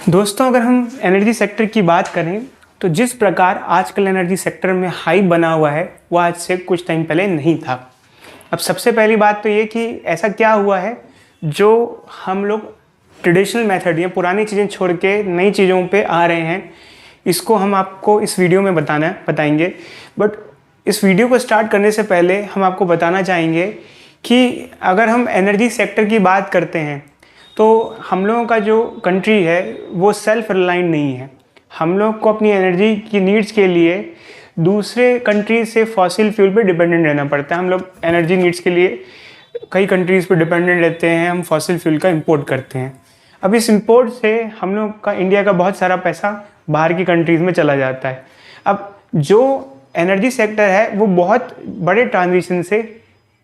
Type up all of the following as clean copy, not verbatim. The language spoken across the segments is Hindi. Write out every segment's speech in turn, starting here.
दोस्तों, अगर हम एनर्जी सेक्टर की बात करें तो जिस प्रकार आजकल एनर्जी सेक्टर में हाइप बना हुआ है वो आज से कुछ टाइम पहले नहीं था। अब सबसे पहली बात तो ये कि ऐसा क्या हुआ है जो हम लोग ट्रेडिशनल मेथड या पुरानी चीज़ें छोड़ के नई चीज़ों पे आ रहे हैं, इसको हम आपको इस वीडियो में बताएंगे। बट इस वीडियो को स्टार्ट करने से पहले हम आपको बताना चाहेंगे कि अगर हम एनर्जी सेक्टर की बात करते हैं तो हम लोगों का जो कंट्री है वो सेल्फ रिलायंट नहीं है। हम लोग को अपनी एनर्जी की नीड्स के लिए दूसरे कंट्री से फॉसिल फ्यूल पे डिपेंडेंट रहना पड़ता है। हम लोग एनर्जी नीड्स के लिए कई कंट्रीज़ पे डिपेंडेंट रहते हैं, हम फॉसिल फ्यूल का इंपोर्ट करते हैं। अब इस इंपोर्ट से हम लोग का, इंडिया का बहुत सारा पैसा बाहर की कंट्रीज़ में चला जाता है। अब जो एनर्जी सेक्टर है वो बहुत बड़े ट्रांजिशन से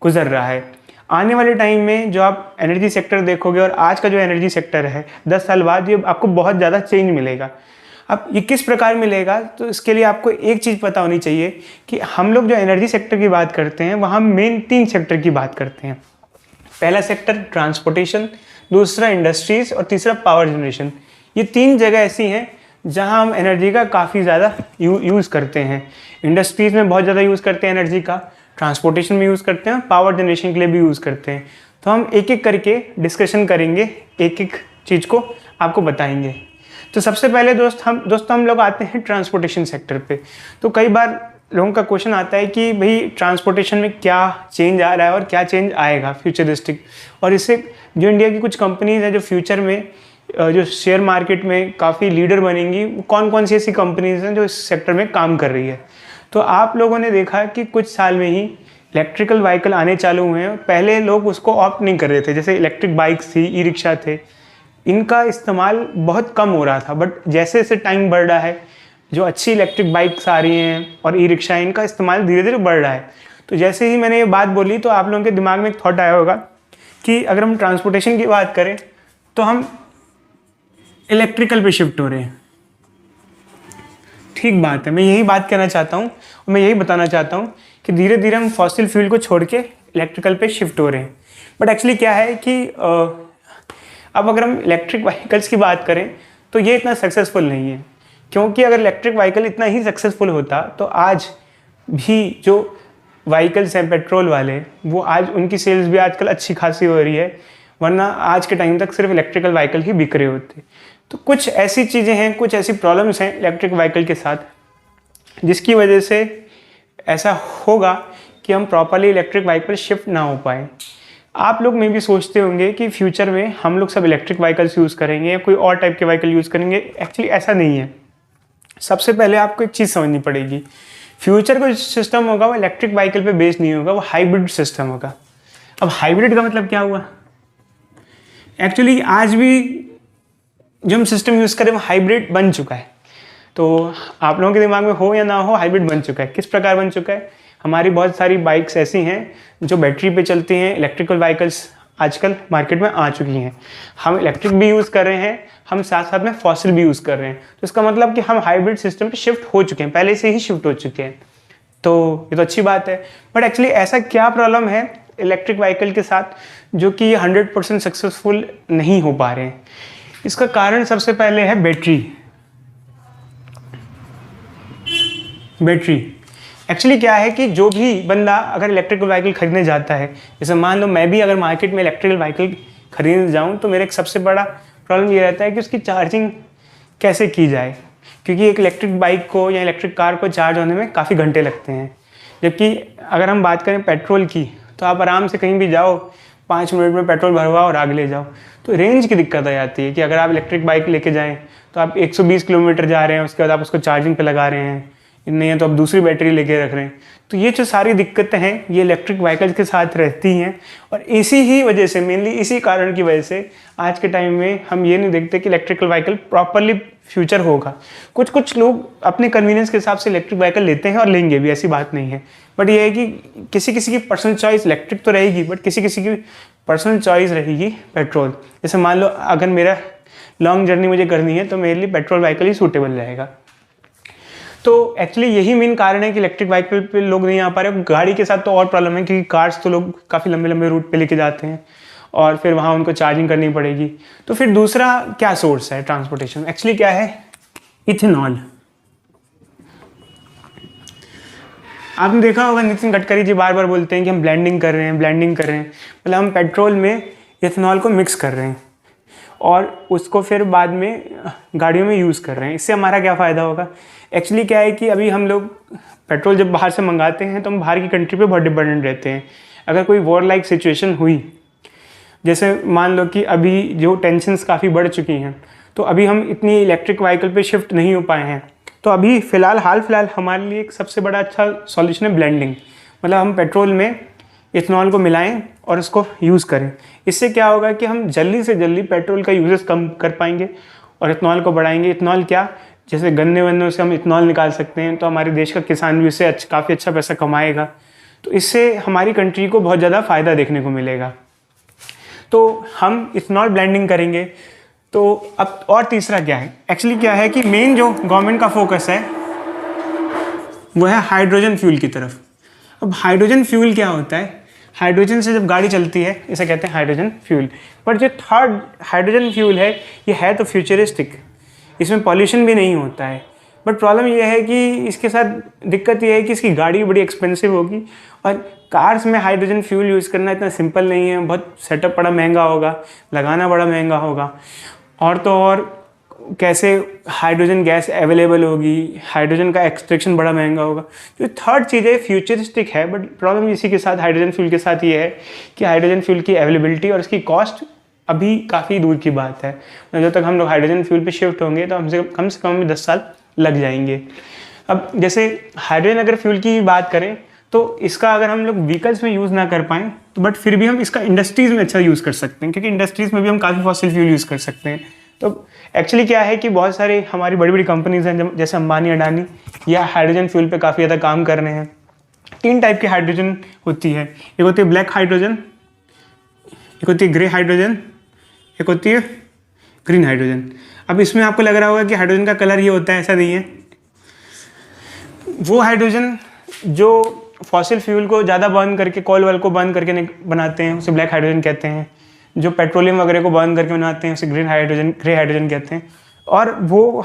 गुजर रहा है। आने वाले टाइम में जो आप एनर्जी सेक्टर देखोगे और आज का जो एनर्जी सेक्टर है 10 साल बाद ये आपको बहुत ज़्यादा चेंज मिलेगा। अब ये किस प्रकार मिलेगा, तो इसके लिए आपको एक चीज़ पता होनी चाहिए कि हम लोग जो एनर्जी सेक्टर की बात करते हैं वहाँ मेन 3 सेक्टर की बात करते हैं। पहला सेक्टर ट्रांसपोर्टेशन, दूसरा इंडस्ट्रीज़ और तीसरा पावर जनरेशन। ये 3 जगह ऐसी हैं जहाँ हम एनर्जी का काफ़ी ज़्यादा यूज़ करते हैं। इंडस्ट्रीज़ में बहुत ज़्यादा यूज़ करते हैं एनर्जी का, ट्रांसपोर्टेशन में यूज़ करते हैं, पावर जनरेशन के लिए भी यूज़ करते हैं। तो हम एक एक करके डिस्कशन करेंगे, एक एक चीज़ को आपको बताएंगे। तो सबसे पहले दोस्तों हम लोग आते हैं ट्रांसपोर्टेशन सेक्टर पे। तो कई बार लोगों का क्वेश्चन आता है कि भाई ट्रांसपोर्टेशन में क्या चेंज आ रहा है और क्या चेंज आएगा फ्यूचरिस्टिक, और इससे जो इंडिया की कुछ कंपनीज हैं जो फ्यूचर में जो शेयर मार्केट में काफ़ी लीडर बनेंगी, कौन कौन सी ऐसी कंपनीज हैं जो इस सेक्टर में काम कर रही है। तो आप लोगों ने देखा कि कुछ साल में ही इलेक्ट्रिकल व्हीकल आने चालू हुए हैं। पहले लोग उसको ऑप्ट नहीं कर रहे थे, जैसे इलेक्ट्रिक बाइक्स थी, ई रिक्शा थे, इनका इस्तेमाल बहुत कम हो रहा था। बट जैसे जैसे टाइम बढ़ रहा है, जो अच्छी इलेक्ट्रिक बाइक्स आ रही हैं और ई रिक्शा, इनका इस्तेमाल धीरे धीरे बढ़ रहा है। तो जैसे ही मैंने ये बात बोली तो आप लोगों के दिमाग में एक थॉट आया होगा कि अगर हम ट्रांसपोर्टेशन की बात करें तो हम इलेक्ट्रिकल पे शिफ्ट हो रहे हैं। ठीक बात है, मैं यही बात कहना चाहता हूँ और मैं यही बताना चाहता हूँ कि धीरे धीरे हम फॉसिल फ्यूल को छोड़ के इलेक्ट्रिकल पे शिफ्ट हो रहे हैं। बट एक्चुअली क्या है कि अब अगर हम इलेक्ट्रिक व्हीकल्स की बात करें तो ये इतना सक्सेसफुल नहीं है, क्योंकि अगर इलेक्ट्रिक व्हीकल इतना ही सक्सेसफुल होता तो आज भी जो व्हीकल्स हैं पेट्रोल वाले, वो आज उनकी सेल्स भी आजकल अच्छी खासी हो रही है, वरना आज के टाइम तक सिर्फ इलेक्ट्रिकल व्हीकल ही बिक रहे होते। तो कुछ ऐसी चीज़ें हैं, कुछ ऐसी प्रॉब्लम्स हैं इलेक्ट्रिक व्हीकल के साथ, जिसकी वजह से ऐसा होगा कि हम प्रॉपरली इलेक्ट्रिक व्हीकल शिफ्ट ना हो पाए। आप लोग में भी सोचते होंगे कि फ्यूचर में हम लोग सब इलेक्ट्रिक व्हीकल्स यूज़ करेंगे या कोई और टाइप के व्हीकल यूज़ करेंगे। एक्चुअली ऐसा नहीं है। सबसे पहले आपको एक चीज़ समझनी पड़ेगी, फ्यूचर का जो सिस्टम होगा वो इलेक्ट्रिक व्हीकल पे बेस्ड नहीं होगा, वो हाइब्रिड सिस्टम होगा। अब हाइब्रिड का मतलब क्या हुआ? एक्चुअली आज भी जो हम सिस्टम यूज़ करें वो हाइब्रिड बन चुका है। तो आप लोगों के दिमाग में हो या ना हो, हाइब्रिड बन चुका है। किस प्रकार बन चुका है? हमारी बहुत सारी बाइक्स ऐसी हैं जो बैटरी पे चलती हैं। इलेक्ट्रिकल व्हीकल्स आजकल मार्केट में आ चुकी हैं। हम इलेक्ट्रिक भी यूज़ कर रहे हैं, हम साथ साथ में फॉसिल भी यूज़ कर रहे हैं। तो इसका मतलब कि हम हाइब्रिड सिस्टम पे शिफ्ट हो चुके हैं, पहले से ही शिफ्ट हो चुके हैं। तो ये तो अच्छी बात है। बट एक्चुअली ऐसा क्या प्रॉब्लम है इलेक्ट्रिक व्हीकल के साथ जो कि 100% सक्सेसफुल नहीं हो पा रहे हैं? इसका कारण सबसे पहले है बैटरी। एक्चुअली क्या है कि जो भी बंदा अगर इलेक्ट्रिकल व्हीकल खरीदने जाता है, जैसे मान लो मैं भी अगर मार्केट में इलेक्ट्रिकल व्हीकल खरीदने जाऊं तो मेरा एक सबसे बड़ा प्रॉब्लम ये रहता है कि उसकी चार्जिंग कैसे की जाए, क्योंकि एक इलेक्ट्रिक बाइक को या इलेक्ट्रिक कार को चार्ज होने में काफ़ी घंटे लगते हैं। जबकि अगर हम बात करें पेट्रोल की तो आप आराम से कहीं भी जाओ, 5 मिनट में पेट्रोल भरवाओ और आगे ले जाओ। तो रेंज की दिक्कत आ जाती है कि अगर आप इलेक्ट्रिक बाइक लेके जाएं तो आप 120 किलोमीटर जा रहे हैं, उसके बाद आप उसको चार्जिंग पे लगा रहे हैं, नहीं है तो आप दूसरी बैटरी लेके रख रहे हैं। तो ये जो सारी दिक्कतें हैं ये इलेक्ट्रिक व्हीकल्स के साथ रहती हैं, और इसी ही वजह से, मेनली इसी कारण की वजह से आज के टाइम में हम ये नहीं देखते कि इलेक्ट्रिकल व्हीकल प्रॉपरली फ्यूचर होगा। कुछ लोग अपने कन्वीनियंस के हिसाब से इलेक्ट्रिक व्हीकल लेते हैं और लेंगे भी, ऐसी बात नहीं है। बट ये है कि किसी किसी की पर्सनल चॉइस इलेक्ट्रिक तो रहेगी, बट किसी किसी की पर्सनल चॉइस रहेगी पेट्रोल। जैसे मान लो अगर मेरा लॉन्ग जर्नी मुझे करनी है तो मेरे लिए पेट्रोल व्हीकल ही सूटेबल रहेगा। तो एक्चुअली यही मेन कारण है कि इलेक्ट्रिक व्हीकल पे लोग नहीं आ पा रहे। गाड़ी के साथ तो और प्रॉब्लम है, क्योंकि कार्स तो लोग काफ़ी लंबे लंबे रूट पे लेके जाते हैं और फिर वहाँ उनको चार्जिंग करनी पड़ेगी। तो फिर दूसरा क्या सोर्स है ट्रांसपोर्टेशन, एक्चुअली क्या है, इथेनॉल। आपने देखा होगा नितिन गडकरी जी बार बार बोलते हैं कि हम ब्लेंडिंग कर रहे हैं, ब्लेंडिंग कर रहे हैं, मतलब हम पेट्रोल में इथेनॉल को मिक्स कर रहे हैं और उसको फिर बाद में गाड़ियों में यूज़ कर रहे हैं। इससे हमारा क्या फ़ायदा होगा, एक्चुअली क्या है कि अभी हम लोग पेट्रोल जब बाहर से मंगाते हैं तो हम बाहर की कंट्री पे बहुत डिपेंडेंट रहते हैं। अगर कोई वॉर लाइक सिचुएशन हुई, जैसे मान लो कि अभी जो टेंशन्स काफ़ी बढ़ चुकी हैं, तो अभी हम इतनी इलेक्ट्रिक व्हीकल पे शिफ्ट नहीं हो पाए हैं, तो अभी हाल फिलहाल हमारे लिए एक सबसे बड़ा अच्छा सॉल्यूशन है ब्लेंडिंग। मतलब हम पेट्रोल में इथेनॉल को मिलाएं और उसको यूज़ करें। इससे क्या होगा कि हम जल्दी से जल्दी पेट्रोल का यूजेस कम कर पाएंगे और इथेनॉल को बढ़ाएंगे। इथेनॉल क्या, जैसे गन्ने वन्नों से हम इथेनॉल निकाल सकते हैं, तो हमारे देश का किसान भी इससे काफ़ी अच्छा पैसा कमाएगा। तो इससे हमारी कंट्री को बहुत ज़्यादा फ़ायदा देखने को मिलेगा। तो हम इथेनॉल ब्लेंडिंग करेंगे। तो अब और तीसरा क्या है, एक्चुअली क्या है कि मेन जो गवर्नमेंट का फोकस है वो है हाइड्रोजन फ्यूल की तरफ। अब हाइड्रोजन फ्यूल क्या होता है, हाइड्रोजन से जब गाड़ी चलती है इसे कहते हैं हाइड्रोजन फ्यूल। पर जो थर्ड हाइड्रोजन फ्यूल है ये है तो फ्यूचरिस्टिक, इसमें पॉल्यूशन भी नहीं होता है। बट प्रॉब्लम ये है कि इसके साथ दिक्कत ये है कि इसकी गाड़ी बड़ी एक्सपेंसिव होगी और कार्स में हाइड्रोजन फ्यूल यूज़ करना इतना सिंपल नहीं है। बहुत सेटअप बड़ा महंगा होगा, लगाना बड़ा महंगा होगा, और तो और कैसे हाइड्रोजन गैस अवेलेबल होगी, हाइड्रोजन का एक्सट्रैक्शन बड़ा महंगा होगा। जो थर्ड चीज़ है फ्यूचरिस्टिक है, बट प्रॉब्लम इसी के साथ हाइड्रोजन फ्यूल के साथ ये है कि हाइड्रोजन फ्यूल की अवेलेबिलिटी और इसकी कॉस्ट अभी काफ़ी दूर की बात है। जब तक हम लोग हाइड्रोजन फ्यूल पे शिफ्ट होंगे तो हमसे कम से कम 10 साल लग जाएंगे। अब जैसे हाइड्रोजन अगर फ्यूल की बात करें तो इसका अगर हम लोग व्हीकल्स में यूज़ ना कर पाएँ तो बट फिर भी हम इसका इंडस्ट्रीज़ में अच्छा यूज़ कर सकते हैं, क्योंकि इंडस्ट्रीज़ में भी हम काफ़ी फॉसिल फ्यूल यूज़ कर सकते हैं। तो एक्चुअली क्या है कि बहुत सारे हमारी बड़ी बड़ी कंपनीज हैं जैसे अंबानी, अडानी, या हाइड्रोजन फ्यूल पे काफ़ी ज़्यादा काम कर रहे हैं। 3 टाइप की हाइड्रोजन होती है, एक होती है ब्लैक हाइड्रोजन, एक होती है ग्रे हाइड्रोजन, एक होती है ग्रीन हाइड्रोजन। अब इसमें आपको लग रहा होगा कि हाइड्रोजन का कलर ये होता है, ऐसा नहीं है। वो हाइड्रोजन जो फॉसिल फ्यूल को ज़्यादा बर्न करके, कोल वॉल को बर्न करके बनाते हैं उसे ब्लैक हाइड्रोजन कहते हैं। जो पेट्रोलियम वगैरह को बर्न करके बनाते हैं उसे ग्रे हाइड्रोजन कहते हैं। और वो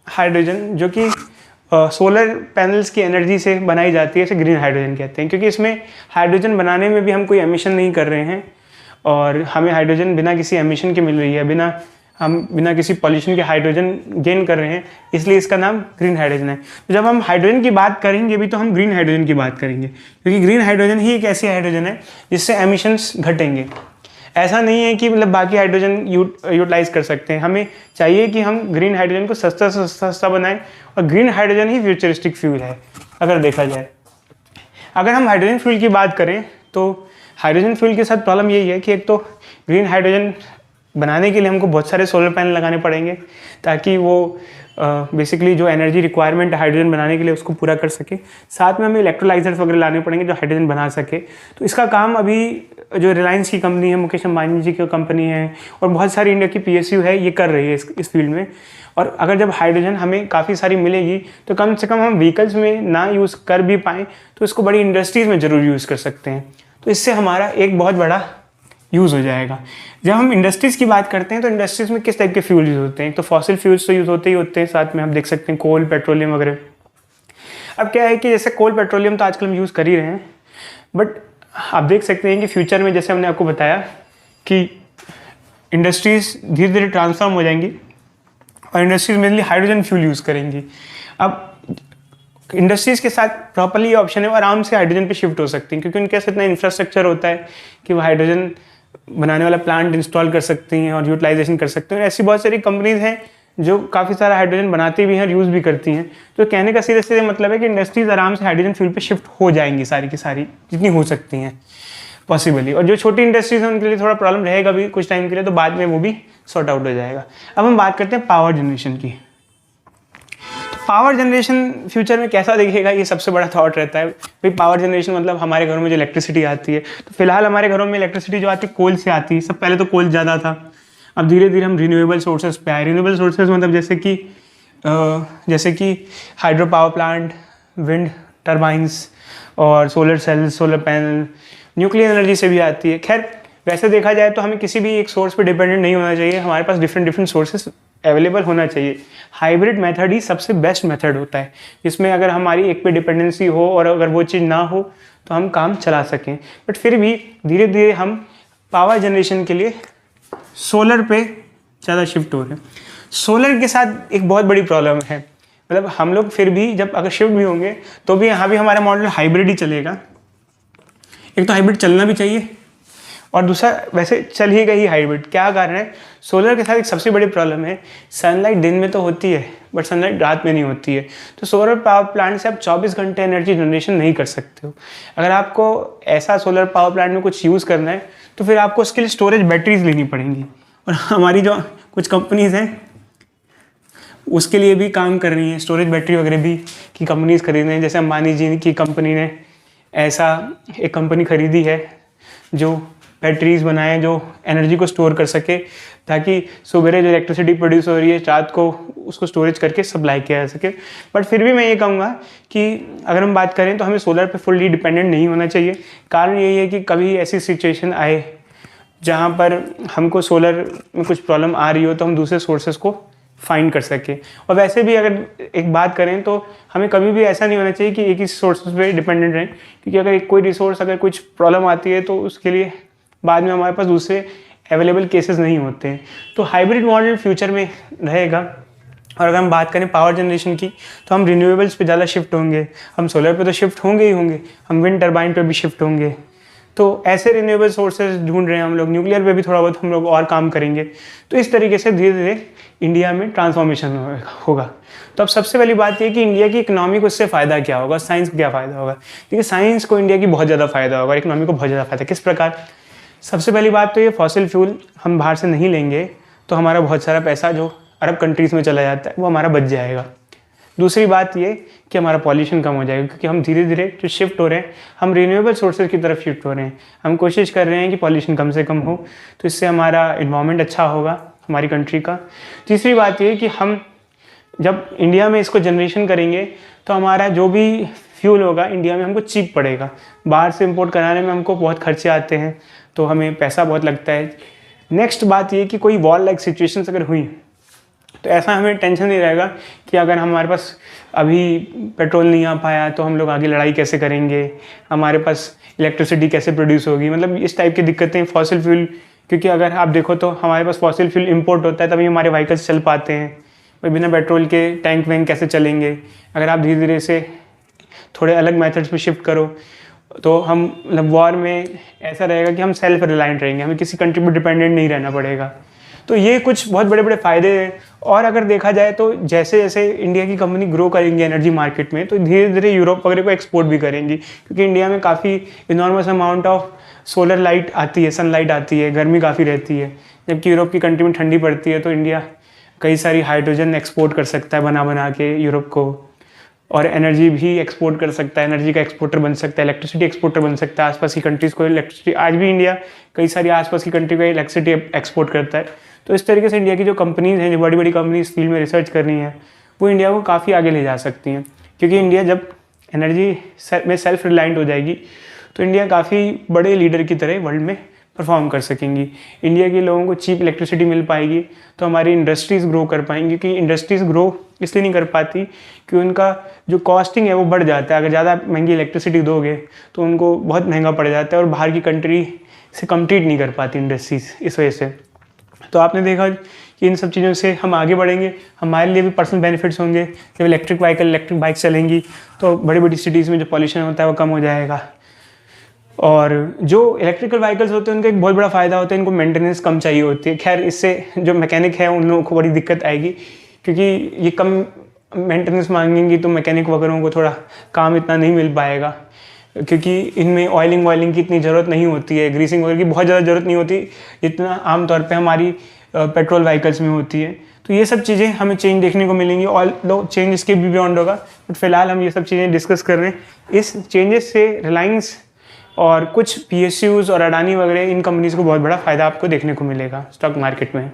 हाइड्रोजन जो कि सोलर पैनल्स की एनर्जी से बनाई जाती है इसे ग्रीन हाइड्रोजन कहते हैं, क्योंकि इसमें हाइड्रोजन बनाने में भी हम कोई एमिशन नहीं कर रहे हैं और हमें हाइड्रोजन बिना किसी एमिशन के मिल रही है, बिना किसी पॉल्यूशन के हाइड्रोजन गेन कर रहे हैं, इसलिए इसका नाम ग्रीन हाइड्रोजन है। तो जब हम हाइड्रोजन की बात करेंगे भी तो हम ग्रीन हाइड्रोजन की बात करेंगे, क्योंकि ग्रीन हाइड्रोजन ही एक ऐसी हाइड्रोजन है जिससे एमिशंस घटेंगे। ऐसा नहीं है कि मतलब बाकी हाइड्रोजन यूटिलाइज कर सकते हैं। हमें चाहिए कि हम ग्रीन हाइड्रोजन को सस्ता से सस्ता बनाएं, और ग्रीन हाइड्रोजन ही फ्यूचरिस्टिक फ्यूल है अगर देखा जाए। अगर हम हाइड्रोजन फ्यूल की बात करें तो हाइड्रोजन फ्यूल के साथ प्रॉब्लम यही है कि एक तो ग्रीन हाइड्रोजन बनाने के लिए हमको बहुत सारे सोलर पैनल लगाने पड़ेंगे ताकि वो बेसिकली जो एनर्जी रिक्वायरमेंट है हाइड्रोजन बनाने के लिए उसको पूरा कर सके। साथ में हमें इलेक्ट्रोलाइजर्स वगैरह लाने पड़ेंगे जो हाइड्रोजन बना सके। तो इसका काम अभी जो रिलायंस की कंपनी है, मुकेश अंबानी जी की कंपनी है, और बहुत सारी इंडिया की PSU है, ये कर रही है इस फील्ड में। और अगर जब हाइड्रोजन हमें काफ़ी सारी मिलेगी तो कम से कम हम व्हीकल्स में ना यूज़ कर भी पाएँ तो इसको बड़ी इंडस्ट्रीज़ में ज़रूर यूज़ कर सकते हैं। तो इससे हमारा एक बहुत बड़ा यूज़ हो जाएगा। जब हम इंडस्ट्रीज़ की बात करते हैं तो इंडस्ट्रीज़ में किस टाइप के फ्यूल यूज़ होते हैं, तो फॉसिल फ्यूल्स तो यूज़ होते ही होते हैं, साथ में हम देख सकते हैं कोल, पेट्रोलियम वगैरह। अब क्या है कि जैसे कोल, पेट्रोलियम तो आजकल हम यूज़ कर ही रहे हैं, बट आप देख सकते हैं कि फ्यूचर में जैसे हमने आपको बताया कि इंडस्ट्रीज़ धीरे धीरे ट्रांसफॉर्म हो जाएंगी और industries mainly hydrogen fuel use करेंगी। अब इंडस्ट्रीज़ के साथ प्रॉपर्ली ऑप्शन है वो आराम से हाइड्रोजन पे शिफ्ट हो सकती हैं, क्योंकि उनके पास इतना इंफ्रास्ट्रक्चर होता है कि वो हाइड्रोजन बनाने वाला प्लांट इंस्टॉल कर सकती हैं और यूटिलाइजेशन कर सकते हैं। ऐसी बहुत सारी कंपनीज हैं जो काफ़ी सारा हाइड्रोजन बनाती भी हैं और यूज़ भी करती हैं। तो कहने का सीधे सीधे मतलब है कि इंडस्ट्रीज़ आराम से हाइड्रोजन फ्यूल पे शिफ्ट हो जाएंगी, सारी की सारी जितनी हो सकती हैं पॉसिबली। और जो छोटी इंडस्ट्रीज़ हैं उनके लिए थोड़ा प्रॉब्लम रहेगा भी कुछ टाइम के लिए, तो बाद में वो भी सॉर्ट आउट हो जाएगा। अब हम बात करते हैं पावर जनरेशन की। पावर जनरेशन फ्यूचर में कैसा दिखेगा, ये सबसे बड़ा थॉट रहता है। भाई पावर जनरेशन मतलब हमारे घरों में जो इलेक्ट्रिसिटी आती है, तो फिलहाल हमारे घरों में इलेक्ट्रिसिटी जो आती है कोल से आती है। सब पहले तो कोल ज़्यादा था, अब धीरे धीरे हम रिन्यूएबल सोर्सेज पे आए। रिन्यूएबल सोर्सेज मतलब जैसे कि जैसे कि hydro power plant, wind turbines और solar cells, solar panel, nuclear energy से भी आती है। खैर वैसे देखा जाए तो हमें किसी भी एक सोर्स पे डिपेंडेंट नहीं होना चाहिए, हमारे पास डिफरेंट सोर्सेस अवेलेबल होना चाहिए। हाइब्रिड मेथड ही सबसे बेस्ट मेथड होता है, जिसमें अगर हमारी एक पे डिपेंडेंसी हो और अगर वो चीज़ ना हो तो हम काम चला सकें। बट फिर भी धीरे धीरे हम पावर जनरेशन के लिए सोलर पे ज़्यादा शिफ्ट हो रहे हैं। सोलर के साथ एक बहुत बड़ी प्रॉब्लम है, मतलब हम लोग फिर भी जब अगर शिफ्ट भी होंगे तो भी यहाँ भी हमारा मॉडल हाइब्रिड ही चलेगा। एक तो हाइब्रिड चलना भी चाहिए और दूसरा वैसे चल ही गई हाइब्रिड। क्या कारण है? सोलर के साथ एक सबसे बड़ी प्रॉब्लम है, सनलाइट दिन में तो होती है बट सनलाइट रात में नहीं होती है। तो सोलर पावर प्लांट से आप 24 घंटे एनर्जी जनरेशन नहीं कर सकते हो। अगर आपको ऐसा सोलर पावर प्लांट में कुछ यूज़ करना है तो फिर आपको उसके लिए स्टोरेज बैटरीज लेनी पड़ेंगी, और हमारी जो कुछ कंपनीज़ हैं उसके लिए भी काम कर रही हैं, स्टोरेज बैटरी वगैरह भी की कंपनीज़ खरीद रही हैं। जैसे अंबानी जी की कंपनी ने ऐसा एक कंपनी खरीदी है जो बैटरीज बनाए जो एनर्जी को स्टोर कर सके, ताकि सुबह जो इलेक्ट्रिसिटी प्रोड्यूस हो रही है रात को उसको स्टोरेज करके सप्लाई किया जा सके। बट फिर भी मैं ये कहूँगा कि अगर हम बात करें तो हमें सोलर पे फुल्ली डिपेंडेंट नहीं होना चाहिए। कारण यही है कि कभी ऐसी सिचुएशन आए जहाँ पर हमको सोलर में कुछ प्रॉब्लम आ रही हो तो हम दूसरे सोर्सेज को फाइंड कर सके। और वैसे भी अगर एक बात करें तो हमें कभी भी ऐसा नहीं होना चाहिए कि एक ही सोर्सेज पे डिपेंडेंट रहें, क्योंकि अगर एक कोई रिसोर्स अगर कुछ प्रॉब्लम आती है तो उसके लिए बाद में हमारे पास दूसरे अवेलेबल केसेस नहीं होते हैं। तो हाइब्रिड मॉडल फ्यूचर में रहेगा। और अगर हम बात करें पावर जनरेशन की तो हम रिन्यूएबल्स पे ज़्यादा शिफ्ट होंगे, हम सोलर पे तो शिफ्ट होंगे ही होंगे, हम विंड टर्बाइन पे भी शिफ्ट होंगे। तो ऐसे रिन्यूएबल सोर्सेज ढूंढ रहे हैं हम लोग, न्यूक्लियर पे भी थोड़ा बहुत हम लोग और काम करेंगे। तो इस तरीके से धीरे धीरे इंडिया में ट्रांसफॉर्मेशन होगा। तो अब सबसे पहली बात यह कि इंडिया की इकोनॉमी को इससे फ़ायदा क्या होगा, साइंस को क्या फ़ायदा होगा। देखिए साइंस को इंडिया की बहुत ज़्यादा फ़ायदा होगा, इकोनॉमी को बहुत ज़्यादा फ़ायदा। किस प्रकार? सबसे पहली बात तो ये फॉसिल फ्यूल हम बाहर से नहीं लेंगे तो हमारा बहुत सारा पैसा जो अरब कंट्रीज़ में चला जाता है वो हमारा बच जाएगा। दूसरी बात ये कि हमारा पॉल्यूशन कम हो जाएगा, क्योंकि हम धीरे धीरे जो शिफ्ट हो रहे हैं हम रिन्यूएबल सोर्सेज की तरफ शिफ्ट हो रहे हैं। हम कोशिश कर रहे हैं कि पॉल्यूशन कम से कम हो, तो इससे हमारा इन्वायरमेंट अच्छा होगा हमारी कंट्री का। तीसरी बात ये कि हम जब इंडिया में इसको जनरेशन करेंगे तो हमारा जो भी फ्यूल होगा इंडिया में हमको चीप पड़ेगा। बाहर से इंपोर्ट कराने में हमको बहुत खर्चे आते हैं, तो हमें पैसा बहुत लगता है। नेक्स्ट बात ये कि कोई वॉर लाइक सिचुएशंस अगर हुई तो ऐसा हमें टेंशन नहीं रहेगा कि अगर हमारे पास अभी पेट्रोल नहीं आ पाया तो हम लोग आगे लड़ाई कैसे करेंगे, हमारे पास इलेक्ट्रिसिटी कैसे प्रोड्यूस होगी। मतलब इस टाइप की दिक्कतें फॉसिल फ्यूल, क्योंकि अगर आप देखो तो हमारे पास फॉसिल फ्यूल इंपोर्ट होता है तभी हमारे व्हीकल्स चल पाते हैं। भाई बिना पेट्रोल के टैंक वैंक कैसे चलेंगे। अगर आप धीरे धीरे से थोड़े अलग मेथड्स पे शिफ्ट करो तो हम मतलब वॉर में ऐसा रहेगा कि हम सेल्फ रिलायंट रहेंगे, हमें किसी कंट्री पर डिपेंडेंट नहीं रहना पड़ेगा। तो ये कुछ बहुत बड़े बड़े फ़ायदे हैं। और अगर देखा जाए तो जैसे जैसे इंडिया की कंपनी ग्रो करेंगी एनर्जी मार्केट में तो धीरे धीरे यूरोप वगैरह को एक्सपोर्ट भी करेंगी, क्योंकि इंडिया में काफ़ी enormous amount of solar light आती है, सनलाइट आती है, गर्मी काफ़ी रहती है। जबकि यूरोप की कंट्री में ठंडी पड़ती है, तो इंडिया कई सारी हाइड्रोजन एक्सपोर्ट कर सकता है बना के यूरोप को, और एनर्जी भी एक्सपोर्ट कर सकता है, एनर्जी का एक्सपोर्टर बन सकता है, इलेक्ट्रिसिटी एक्सपोर्टर बन सकता है। आसपास की कंट्रीज़ को इलेक्ट्रिसिटी, आज भी इंडिया कई सारी आसपास की कंट्री को इलेक्ट्रिसिटी एक्सपोर्ट करता है। तो इस तरीके से इंडिया की जो कंपनीज़ हैं, जो बड़ी बड़ी कंपनी इस फील्ड में रिसर्च कर रही हैं, वो इंडिया को काफ़ी आगे ले जा सकती हैं। क्योंकि इंडिया जब एनर्जी में सेल्फ रिलायंट हो जाएगी तो इंडिया काफ़ी बड़े लीडर की तरह वर्ल्ड में परफॉर्म कर सकेंगी। इंडिया के लोगों को चीप इलेक्ट्रिसिटी मिल पाएगी तो हमारी इंडस्ट्रीज़ ग्रो कर पाएंगी, क्योंकि इंडस्ट्रीज़ ग्रो इसलिए नहीं कर पाती कि उनका जो कॉस्टिंग है वो बढ़ जाता है। अगर ज़्यादा महंगी इलेक्ट्रिसिटी दोगे तो उनको बहुत महंगा पड़ जाता है और बाहर की कंट्री से कम्पीट नहीं कर पाती इंडस्ट्रीज़ इस वजह से। तो आपने देखा कि इन सब चीज़ों से हम आगे बढ़ेंगे, हमारे लिए भी पर्सनल बेनिफिट्स होंगे। जब इलेक्ट्रिक बाइक चलेंगी तो बड़ी बड़ी सिटीज़ में जो पॉल्यूशन होता है वो कम हो जाएगा। और जो इलेक्ट्रिकल व्हीकल्स होते हैं उनका एक बहुत बड़ा फ़ायदा होता है, इनको मेंटेनेंस कम चाहिए होती है। खैर इससे जो मैकेनिक है उन लोगों को बड़ी दिक्कत आएगी, क्योंकि ये कम मेंटेनेंस मांगेंगी तो मैकेनिक वगैरह को थोड़ा काम इतना नहीं मिल पाएगा, क्योंकि इनमें ऑयलिंग की इतनी ज़रूरत नहीं होती है, ग्रीसिंग वगैरह की बहुत ज़्यादा ज़रूरत नहीं होती जितना आमतौर पे हमारी पेट्रोल व्हीकल्स में होती है। तो ये सब चीज़ें हमें चेंज देखने को मिलेंगी, और लो चेंज इसके भी बियॉन्ड होगा। बट फिलहाल हम ये सब चीज़ें डिस्कस कर रहे हैं। इस चेंजेस से रिलायंस और कुछ PSUs और अडानी वगैरह इन कंपनीज़ को बहुत बड़ा फ़ायदा आपको देखने को मिलेगा स्टॉक मार्केट में।